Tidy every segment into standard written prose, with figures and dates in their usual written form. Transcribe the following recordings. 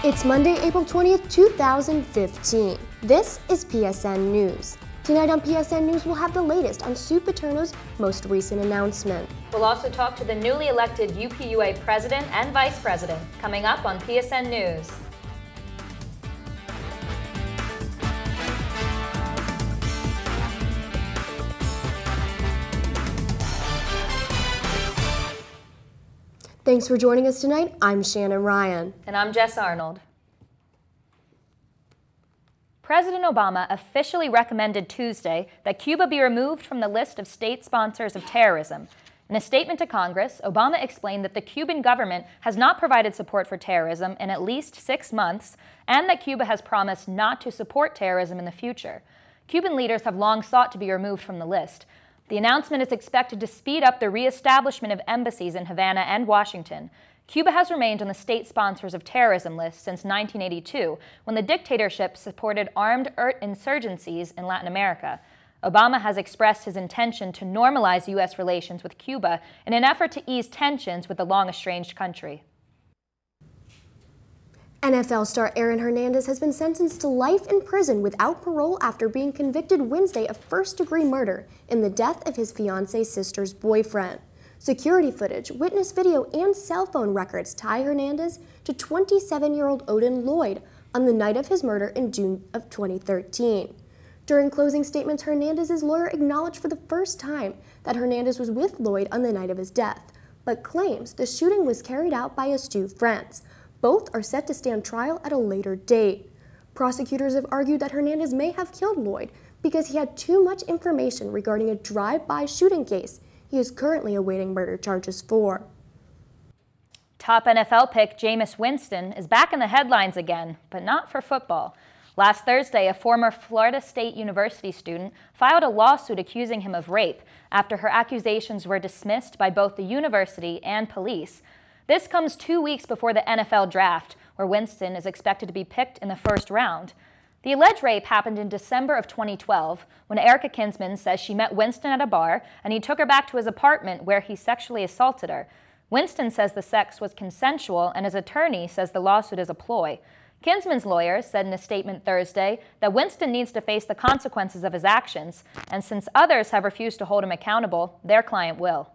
It's Monday, April 20th, 2015. This is PSN News. Tonight on PSN News, we'll have the latest on Sue Paterno's most recent announcement. We'll also talk to the newly elected UPUA president and vice president, coming up on PSN News. Thanks for joining us tonight. I'm Shannon Ryan. And I'm Jess Arnold. President Obama officially recommended Tuesday that Cuba be removed from the list of state sponsors of terrorism. In a statement to Congress, Obama explained that the Cuban government has not provided support for terrorism in at least 6 months, and that Cuba has promised not to support terrorism in the future. Cuban leaders have long sought to be removed from the list. The announcement is expected to speed up the reestablishment of embassies in Havana and Washington. Cuba has remained on the state sponsors of terrorism list since 1982, when the dictatorship supported armed insurgencies in Latin America. Obama has expressed his intention to normalize U.S. relations with Cuba in an effort to ease tensions with the long-estranged country. NFL star Aaron Hernandez has been sentenced to life in prison without parole after being convicted Wednesday of first-degree murder in the death of his fiance's sister's boyfriend. Security footage, witness video, and cell phone records tie Hernandez to 27-year-old Odin Lloyd on the night of his murder in June of 2013. During closing statements, Hernandez's lawyer acknowledged for the first time that Hernandez was with Lloyd on the night of his death, but claims the shooting was carried out by his two friends. Both are set to stand trial at a later date. Prosecutors have argued that Hernandez may have killed Lloyd because he had too much information regarding a drive-by shooting case he is currently awaiting murder charges for. Top NFL pick Jameis Winston is back in the headlines again, but not for football. Last Thursday, a former Florida State University student filed a lawsuit accusing him of rape after her accusations were dismissed by both the university and police. This comes 2 weeks before the NFL draft, where Winston is expected to be picked in the first round. The alleged rape happened in December of 2012, when Erica Kinsman says she met Winston at a bar and he took her back to his apartment where he sexually assaulted her. Winston says the sex was consensual, and his attorney says the lawsuit is a ploy. Kinsman's lawyer said in a statement Thursday that Winston needs to face the consequences of his actions, and since others have refused to hold him accountable, their client will.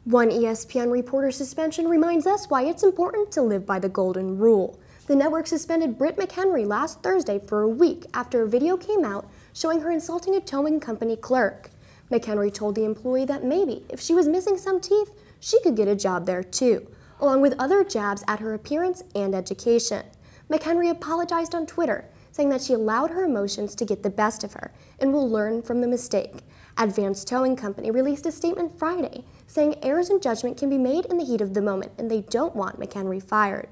One ESPN reporter suspension reminds us why it's important to live by the golden rule. The network suspended Britt McHenry last Thursday for a week after a video came out showing her insulting a towing company clerk. McHenry told the employee that maybe if she was missing some teeth, she could get a job there too, along with other jabs at her appearance and education. McHenry apologized on Twitter, saying that she allowed her emotions to get the best of her and will learn from the mistake. Advanced Towing Company released a statement Friday saying errors in judgment can be made in the heat of the moment and they don't want McHenry fired.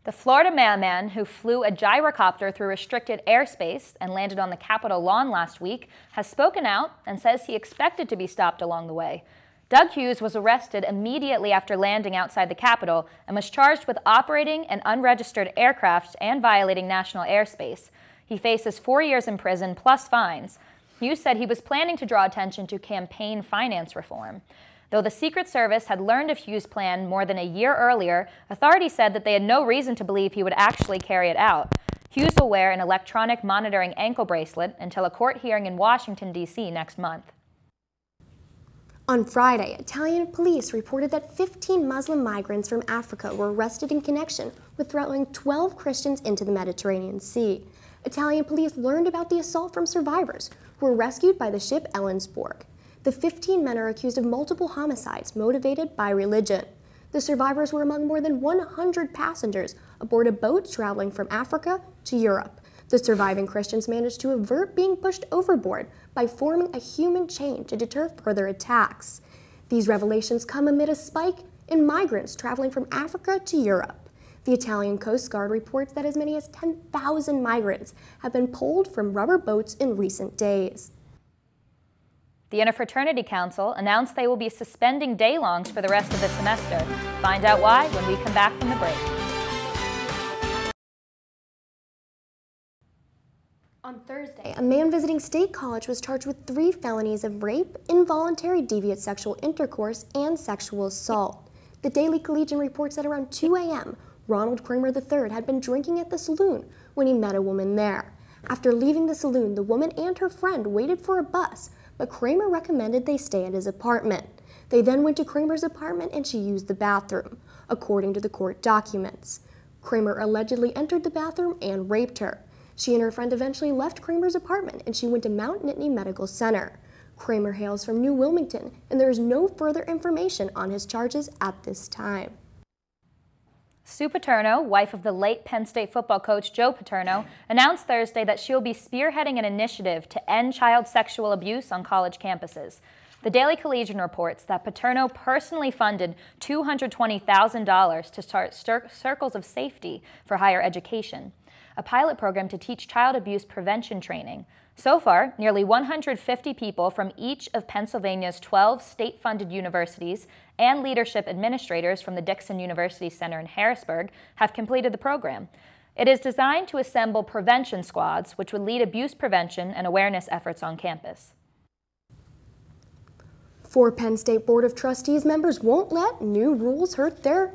The Florida mailman who flew a gyrocopter through restricted airspace and landed on the Capitol lawn last week has spoken out and says he expected to be stopped along the way. Doug Hughes was arrested immediately after landing outside the Capitol and was charged with operating an unregistered aircraft and violating national airspace. He faces 4 years in prison plus fines. Hughes said he was planning to draw attention to campaign finance reform. Though the Secret Service had learned of Hughes' plan more than a year earlier, authorities said that they had no reason to believe he would actually carry it out. Hughes will wear an electronic monitoring ankle bracelet until a court hearing in Washington, D.C. next month. On Friday, Italian police reported that 15 Muslim migrants from Africa were arrested in connection with throwing 12 Christians into the Mediterranean Sea. Italian police learned about the assault from survivors who were rescued by the ship Ellensburg. The 15 men are accused of multiple homicides motivated by religion. The survivors were among more than 100 passengers aboard a boat traveling from Africa to Europe. The surviving Christians managed to avert being pushed overboard by forming a human chain to deter further attacks. These revelations come amid a spike in migrants traveling from Africa to Europe. The Italian Coast Guard reports that as many as 10,000 migrants have been pulled from rubber boats in recent days. The Interfraternity Council announced they will be suspending day-longs for the rest of the semester. Find out why when we come back from the break. On Thursday, a man visiting State College was charged with 3 felonies of rape, involuntary deviant sexual intercourse, and sexual assault. The Daily Collegian reports that around 2 a.m., Ronald Kramer III had been drinking at the saloon when he met a woman there. After leaving the saloon, the woman and her friend waited for a bus, but Kramer recommended they stay at his apartment. They then went to Kramer's apartment and she used the bathroom, according to the court documents. Kramer allegedly entered the bathroom and raped her. She and her friend eventually left Kramer's apartment and she went to Mount Nittany Medical Center. Kramer hails from New Wilmington, and there is no further information on his charges at this time. Sue Paterno, wife of the late Penn State football coach Joe Paterno, announced Thursday that she will be spearheading an initiative to end child sexual abuse on college campuses. The Daily Collegian reports that Paterno personally funded $220,000 to start Circles of Safety for higher education, a pilot program to teach child abuse prevention training. So far, nearly 150 people from each of Pennsylvania's 12 state-funded universities and leadership administrators from the Dixon University Center in Harrisburg have completed the program. It is designed to assemble prevention squads, which would lead abuse prevention and awareness efforts on campus. 4 Penn State Board of Trustees members won't let new rules hurt their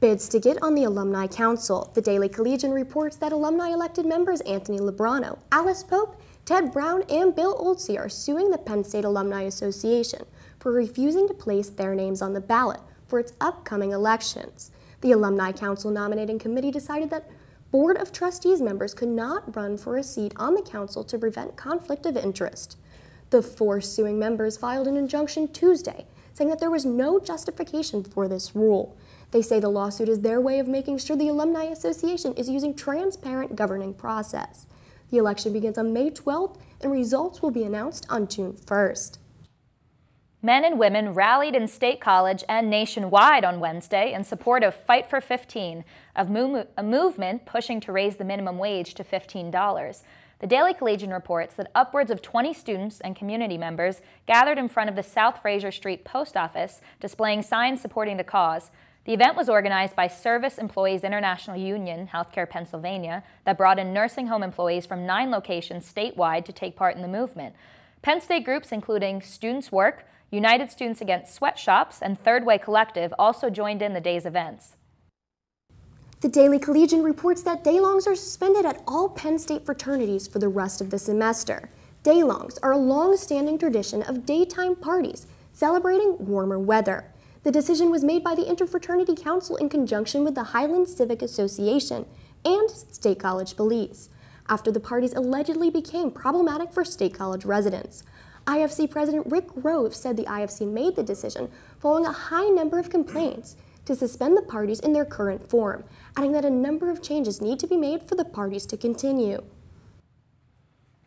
bids to get on the Alumni Council. The Daily Collegian reports that alumni elected members Anthony Lebrano, Alice Pope, Ted Brown, and Bill Oldsey are suing the Penn State Alumni Association for refusing to place their names on the ballot for its upcoming elections. The Alumni Council Nominating Committee decided that Board of Trustees members could not run for a seat on the council to prevent conflict of interest. The 4 suing members filed an injunction Tuesday, saying that there was no justification for this rule. They say the lawsuit is their way of making sure the Alumni Association is using transparent governing process. The election begins on May 12th, and results will be announced on June 1st. Men and women rallied in State College and nationwide on Wednesday in support of Fight for 15, a movement pushing to raise the minimum wage to $15. The Daily Collegian reports that upwards of 20 students and community members gathered in front of the South Fraser Street Post Office, displaying signs supporting the cause. The event was organized by Service Employees International Union, Healthcare Pennsylvania, that brought in nursing home employees from 9 locations statewide to take part in the movement. Penn State groups including Students Work, United Students Against Sweatshops, and Third Way Collective also joined in the day's events. The Daily Collegian reports that day-longs are suspended at all Penn State fraternities for the rest of the semester. Day-longs are a long-standing tradition of daytime parties celebrating warmer weather. The decision was made by the Interfraternity Council in conjunction with the Highlands Civic Association and State College Police, after the parties allegedly became problematic for State College residents. IFC President Rick Grove said the IFC made the decision following a high number of complaints to suspend the parties in their current form, adding that a number of changes need to be made for the parties to continue.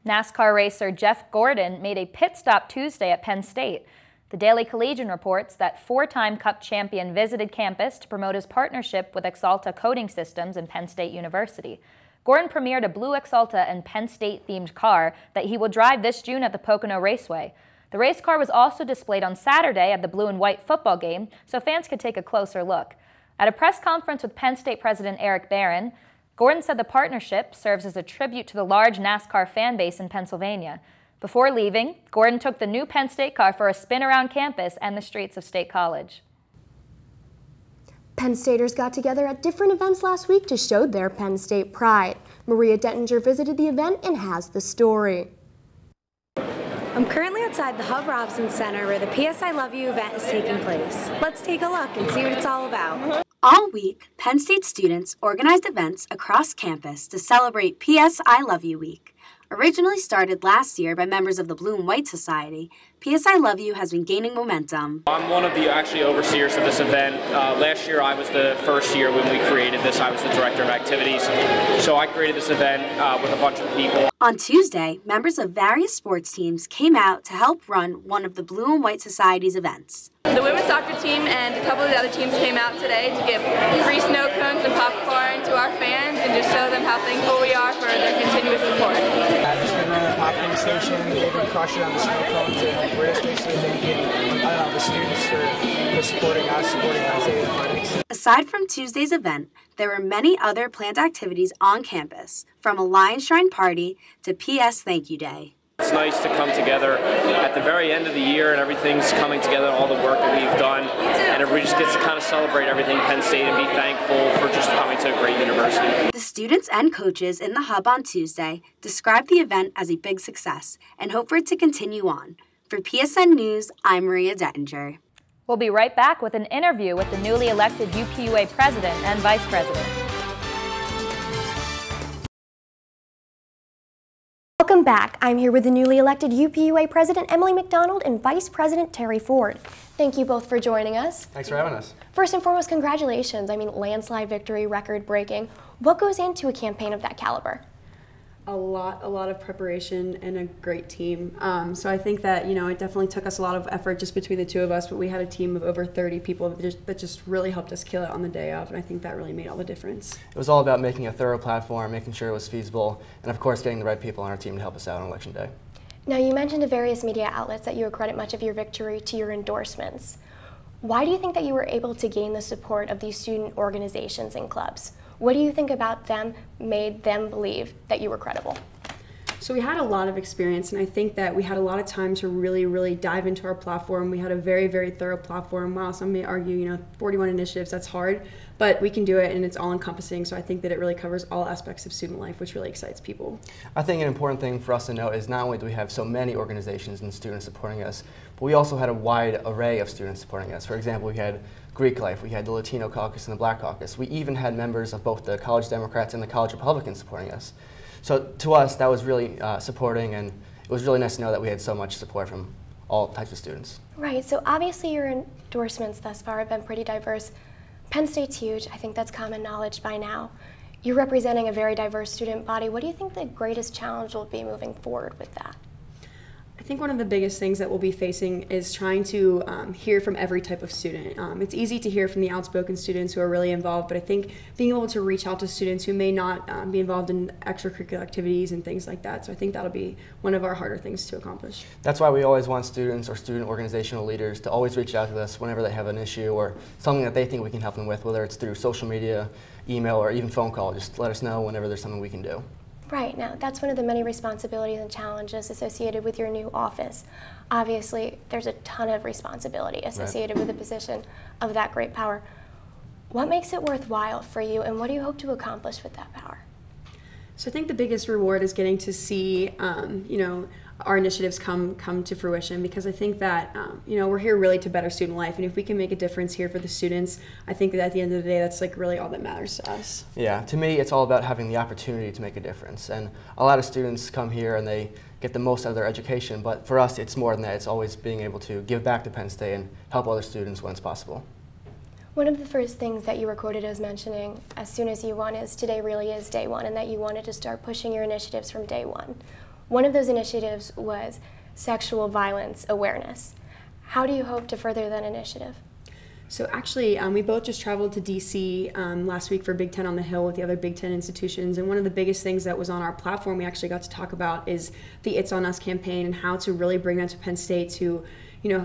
NASCAR racer Jeff Gordon made a pit stop Tuesday at Penn State. The Daily Collegian reports that 4-time Cup champion visited campus to promote his partnership with Axalta Coating Systems and Penn State University. Gordon premiered a blue Axalta and Penn State-themed car that he will drive this June at the Pocono Raceway. The race car was also displayed on Saturday at the blue and white football game, so fans could take a closer look. At a press conference with Penn State President Eric Barron, Gordon said the partnership serves as a tribute to the large NASCAR fan base in Pennsylvania. Before leaving, Gordon took the new Penn State car for a spin around campus and the streets of State College. Penn Staters got together at different events last week to show their Penn State pride. Maria Dettinger visited the event and has the story. I'm currently outside the Hub Robson Center where the PS I Love You event is taking place. Let's take a look and see what it's all about. All week, Penn State students organized events across campus to celebrate PS I Love You Week. Originally started last year by members of the Blue and White Society, PS I Love You has been gaining momentum. I'm one of the overseers of this event. Last year I was the first year when we created this. I was the director of activities. So I created this event with a bunch of people. On Tuesday, members of various sports teams came out to help run one of the Blue and White Society's events. The women's soccer team and a couple of the other teams came out today to give free snow cones and popcorn to our fans and just show them how thankful we are for their continuous support. Just been running a popcorn station, they've been crushing on the snow cones, and we're just basically thanking the students for supporting us, supporting Isaiah Athletics. Aside from Tuesday's event, there were many other planned activities on campus, from a Lion Shrine party to PS Thank You Day. It's nice to come together at the very end of the year and everything's coming together, all the work that we've done, and everybody just gets to kind of celebrate everything Penn State and be thankful for just coming to a great university. The students and coaches in the Hub on Tuesday described the event as a big success and hope for it to continue on. For PSN News, I'm Maria Dettinger. We'll be right back with an interview with the newly elected UPUA president and vice president. Welcome back. I'm here with the newly elected UPUA President Emily McDonald and Vice President Terry Ford. Thank you both for joining us. Thanks for having us. First and foremost, congratulations. I mean, landslide victory, record breaking. What goes into a campaign of that caliber? A lot of preparation and a great team. So I think that, it definitely took us a lot of effort just between the two of us, but we had a team of over 30 people that just really helped us kill it on the day of, and I think that really made all the difference. It was all about making a thorough platform, making sure it was feasible, and of course getting the right people on our team to help us out on Election Day. Now, you mentioned to various media outlets that you accredit much of your victory to your endorsements. Why do you think that you were able to gain the support of these student organizations and clubs? What do you think about them made them believe that you were credible? So we had a lot of experience, and I think that we had a lot of time to really dive into our platform. We had a very thorough platform. While some may argue, 41 initiatives, that's hard, but we can do it, and it's all encompassing. So I think that it really covers all aspects of student life, which really excites people. I think an important thing for us to note is not only do we have so many organizations and students supporting us, but we also had a wide array of students supporting us. For example, we had Greek Life, we had the Latino Caucus and the Black Caucus. We even had members of both the College Democrats and the College Republicans supporting us. So to us, that was really supporting, and it was really nice to know that we had so much support from all types of students. Right, so obviously your endorsements thus far have been pretty diverse. Penn State's huge. I think that's common knowledge by now. You're representing a very diverse student body. What do you think the greatest challenge will be moving forward with that? I think one of the biggest things that we'll be facing is trying to hear from every type of student. It's easy to hear from the outspoken students who are really involved, but I think being able to reach out to students who may not be involved in extracurricular activities and things like that. So I think that'll be one of our harder things to accomplish. That's why we always want students or student organizational leaders to always reach out to us whenever they have an issue or something that they think we can help them with, whether it's through social media, email, or even phone call. Just let us know whenever there's something we can do. Right, now that's one of the many responsibilities and challenges associated with your new office. Obviously, there's a ton of responsibility associated with the position of that great power. What makes it worthwhile for you, and what do you hope to accomplish with that power? So I think the biggest reward is getting to see, our initiatives come to fruition, because I think that, we're here really to better student life, and if we can make a difference here for the students, I think that at the end of the day, that's like really all that matters to us. Yeah, to me, it's all about having the opportunity to make a difference, and a lot of students come here and they get the most out of their education, but for us, it's more than that. It's always being able to give back to Penn State and help other students when it's possible. One of the first things that you were quoted as mentioning as soon as you won is today really is day one, and that you wanted to start pushing your initiatives from day one. One of those initiatives was sexual violence awareness. How do you hope to further that initiative? So actually, we both just traveled to DC last week for Big Ten on the Hill with the other Big Ten institutions, and one of the biggest things that was on our platform we actually got to talk about is the It's On Us campaign and how to really bring that to Penn State to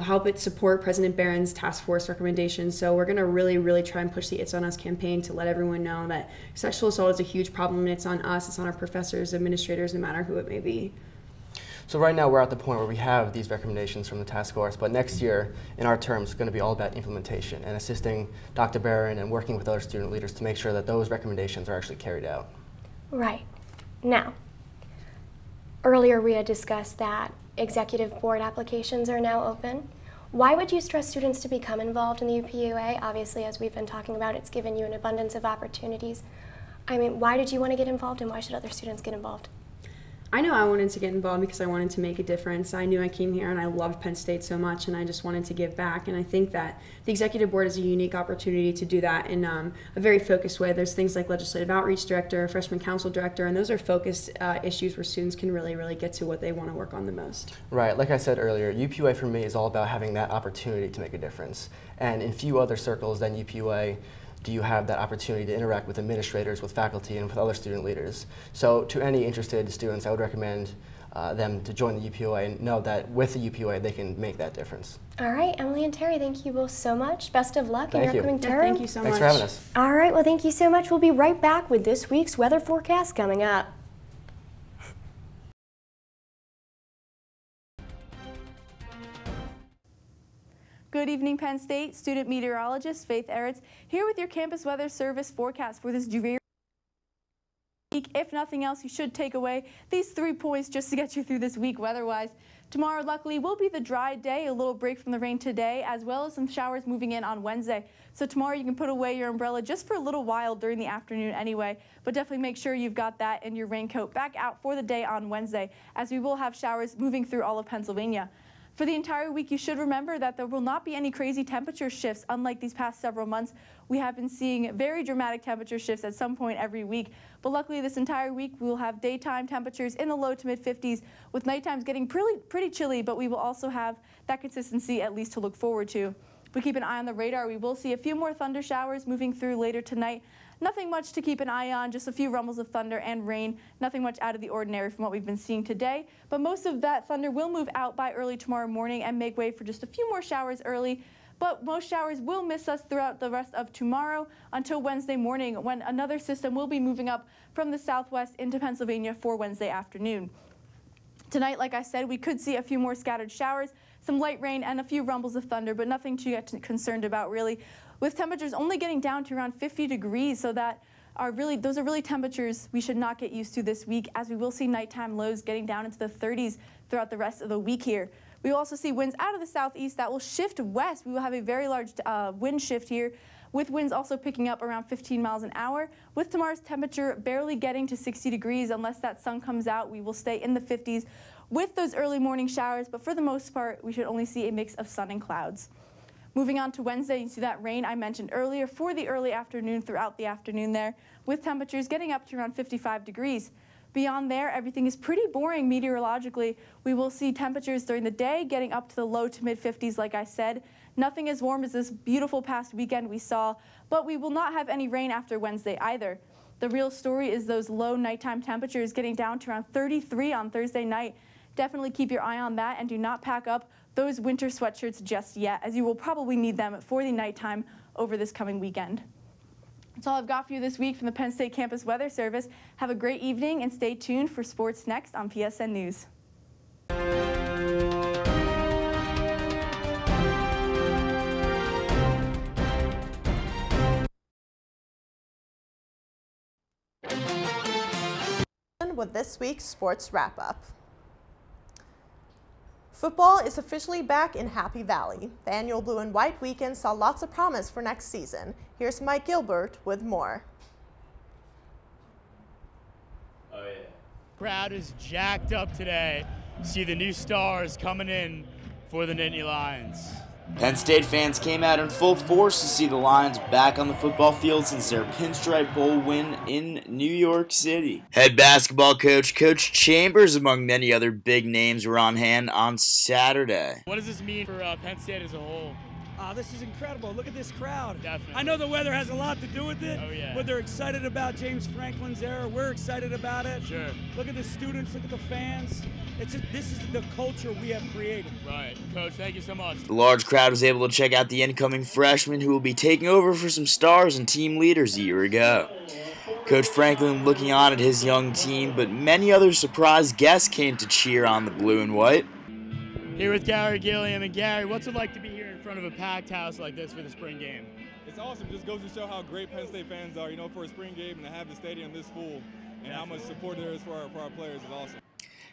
help it support President Barron's task force recommendations. So we're going to really try and push the It's On Us campaign to let everyone know that sexual assault is a huge problem, and it's on us, it's on our professors, administrators, no matter who it may be. So right now we're at the point where we have these recommendations from the task force, but next year in our terms it's going to be all about implementation and assisting Dr. Barron and working with other student leaders to make sure that those recommendations are actually carried out. Right. Now, earlier we had discussed that executive board applications are now open. Why would you stress students to become involved in the UPUA? Obviously, as we've been talking about, it's given you an abundance of opportunities. I mean, why did you want to get involved, and why should other students get involved? I know I wanted to get involved because I wanted to make a difference. I knew I came here and I loved Penn State so much, and I just wanted to give back. And I think that the executive board is a unique opportunity to do that in a very focused way. There's things like legislative outreach director, freshman council director, and those are focused issues where students can really get to what they want to work on the most. Right, like I said earlier, UPUA for me is all about having that opportunity to make a difference. And in few other circles than UPUA do you have that opportunity to interact with administrators, with faculty, and with other student leaders. So to any interested students, I would recommend them to join the UPUA and know that with the UPUA they can make that difference. All right, Emily and Terry, thank you both so much. Best of luck in your upcoming term. Thank you so much. Thanks for having us. All right, well, thank you so much. We'll be right back with this week's weather forecast coming up. Good evening, Penn State. Student meteorologist Faith Eretz here with your campus weather service forecast for this dreary week. If nothing else, you should take away these 3 points just to get you through this week weather-wise. Tomorrow, luckily, will be the dry day, a little break from the rain today, as well as some showers moving in on Wednesday. So tomorrow you can put away your umbrella just for a little while during the afternoon anyway, but definitely make sure you've got that and your raincoat back out for the day on Wednesday, as we will have showers moving through all of Pennsylvania. For the entire week, you should remember that there will not be any crazy temperature shifts. Unlike these past several months, we have been seeing very dramatic temperature shifts at some point every week. But luckily, this entire week, we will have daytime temperatures in the low to mid 50s, with nighttimes getting pretty chilly, but we will also have that consistency at least to look forward to. If we keep an eye on the radar, we will see a few more thunder showers moving through later tonight. Nothing much to keep an eye on, just a few rumbles of thunder and rain. Nothing much out of the ordinary from what we've been seeing today. But most of that thunder will move out by early tomorrow morning and make way for just a few more showers early. But most showers will miss us throughout the rest of tomorrow until Wednesday morning, when another system will be moving up from the southwest into Pennsylvania for Wednesday afternoon. Tonight, like I said, we could see a few more scattered showers, some light rain, and a few rumbles of thunder, but nothing to get concerned about, really, with temperatures only getting down to around 50 degrees, so that those are really temperatures we should not get used to this week, as we will see nighttime lows getting down into the 30s throughout the rest of the week here. We will also see winds out of the southeast that will shift west. We will have a very large wind shift here, with winds also picking up around 15 miles an hour. With tomorrow's temperature barely getting to 60 degrees, unless that sun comes out, we will stay in the 50s with those early morning showers, but for the most part, we should only see a mix of sun and clouds. Moving on to Wednesday, you see that rain I mentioned earlier for the early afternoon throughout the afternoon there, with temperatures getting up to around 55 degrees. Beyond there, everything is pretty boring meteorologically. We will see temperatures during the day getting up to the low to mid 50s, like I said. Nothing as warm as this beautiful past weekend we saw, but we will not have any rain after Wednesday either. The real story is those low nighttime temperatures getting down to around 33 on Thursday night. Definitely keep your eye on that and do not pack up those winter sweatshirts just yet, as you will probably need them for the nighttime over this coming weekend. That's all I've got for you this week from the Penn State Campus Weather Service. Have a great evening and stay tuned for sports next on PSN News. With this week's sports wrap-up. Football is officially back in Happy Valley. The annual Blue and White weekend saw lots of promise for next season. Here's Mike Gilbert with more. Oh yeah. Crowd is jacked up today. See the new stars coming in for the Nittany Lions. Penn State fans came out in full force to see the Lions back on the football field since their Pinstripe Bowl win in New York City. Head basketball coach Coach Chambers, among many other big names, were on hand on Saturday. What does this mean for Penn State as a whole? This is incredible. Look at this crowd. Definitely. I know the weather has a lot to do with it, oh, yeah. but they're excited about James Franklin's era. We're excited about it. Sure. Look at the students. Look at the fans. This is the culture we have created. Right. Coach, thank you so much. The large crowd was able to check out the incoming freshmen who will be taking over for some stars and team leaders a year ago. Coach Franklin looking on at his young team, but many other surprise guests came to cheer on the blue and white. Here with Gary Gilliam. And Gary, what's it like to be here in front of a packed house like this for the spring game? It's awesome. It just goes to show how great Penn State fans are, for a spring game and to have the stadium this full and how much support there is for our players is awesome.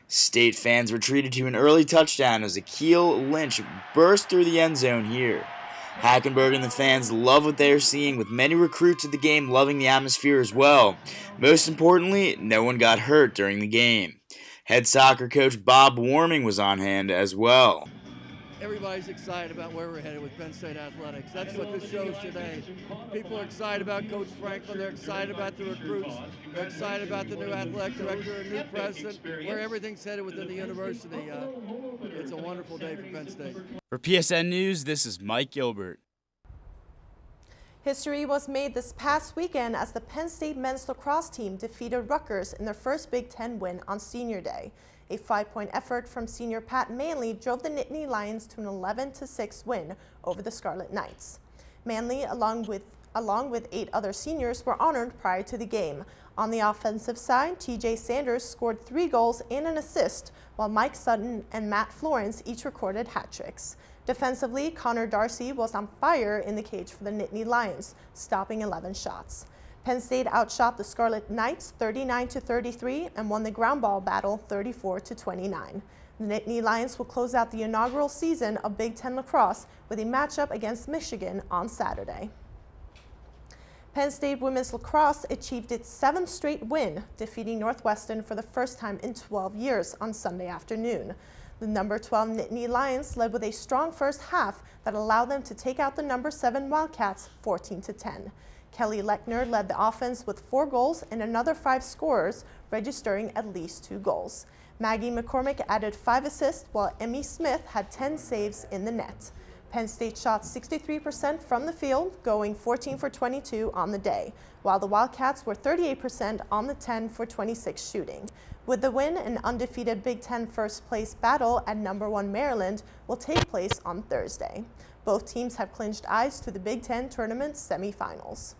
State fans were treated to an early touchdown as Akeel Lynch burst through the end zone here. Hackenberg and the fans love what they are seeing, with many recruits at the game loving the atmosphere as well. Most importantly, no one got hurt during the game. Head soccer coach Bob Warming was on hand as well. Everybody's excited about where we're headed with Penn State athletics. That's what this shows today. People are excited about Coach Franklin. They're excited about the recruits. They're excited about the new athletic director and new president, where everything's headed within the university. It's a wonderful day for Penn State. For PSN News, this is Mike Gilbert. History was made this past weekend as the Penn State men's lacrosse team defeated Rutgers in their first Big Ten win on Senior Day. A 5-point effort from senior Pat Manley drove the Nittany Lions to an 11-6 win over the Scarlet Knights. Manley, along with along with 8 other seniors, were honored prior to the game. On the offensive side, TJ Sanders scored 3 goals and an assist, while Mike Sutton and Matt Florence each recorded hat tricks. Defensively, Connor Darcy was on fire in the cage for the Nittany Lions, stopping 11 shots. Penn State outshot the Scarlet Knights 39-33 and won the ground ball battle 34-29. The Nittany Lions will close out the inaugural season of Big Ten lacrosse with a matchup against Michigan on Saturday. Penn State women's lacrosse achieved its 7th straight win, defeating Northwestern for the first time in 12 years on Sunday afternoon. The number 12 Nittany Lions led with a strong first half that allowed them to take out the number 7 Wildcats 14-10. Kelly Lechner led the offense with 4 goals and another 5 scorers, registering at least 2 goals. Maggie McCormick added 5 assists, while Emmy Smith had 10 saves in the net. Penn State shot 63% from the field, going 14 for 22 on the day, while the Wildcats were 38% on the 10 for 26 shooting. With the win, an undefeated Big Ten first place battle at number 1 Maryland will take place on Thursday. Both teams have clinched eyes to the Big Ten tournament semifinals.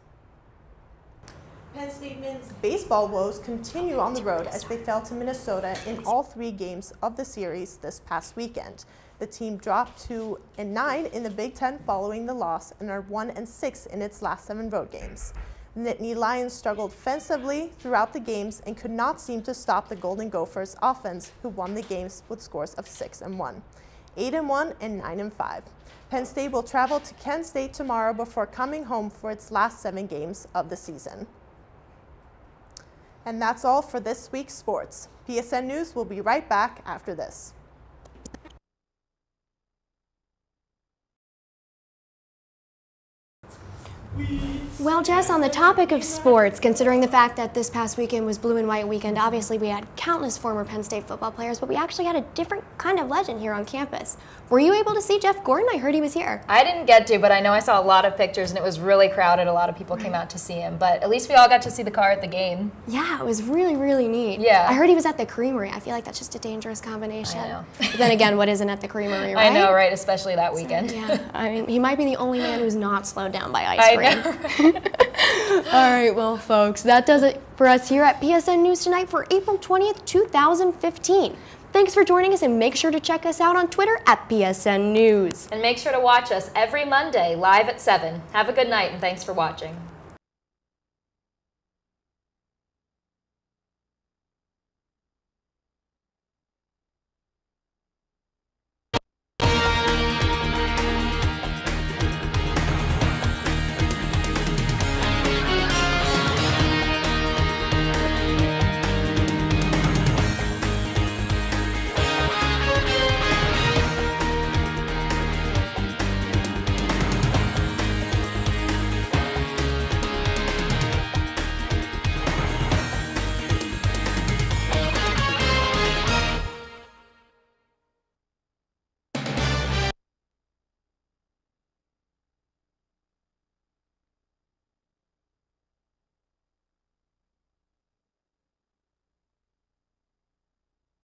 Penn State men's baseball woes continue on the road as they fell to Minnesota in all 3 games of the series this past weekend. The team dropped 2-9 in the Big Ten following the loss and are 1-6 in its last 7 road games. The Nittany Lions struggled offensively throughout the games and could not seem to stop the Golden Gophers offense, who won the games with scores of 6-1, 8-1, and 9-5. Penn State will travel to Kent State tomorrow before coming home for its last 7 games of the season. And that's all for this week's sports. PSN News will be right back after this. Well, Jess, on the topic of sports, considering the fact that this past weekend was Blue and White weekend, obviously we had countless former Penn State football players, but we actually had a different kind of legend here on campus. Were you able to see Jeff Gordon? I heard he was here. I didn't get to, but I know I saw a lot of pictures, and it was really crowded. A lot of people came out to see him, but at least we all got to see the car at the game. Yeah, it was really, really neat. Yeah. I heard he was at the Creamery. I feel like that's just a dangerous combination. I know. But then again, what isn't at the Creamery, right? I know, right? Especially that weekend. So, yeah, I mean, he might be the only man who's not slowed down by ice cream. All right, well, folks, that does it for us here at PSN News Tonight for April 20th, 2015. Thanks for joining us, and make sure to check us out on Twitter at PSN News. And make sure to watch us every Monday live at 7. Have a good night, and thanks for watching.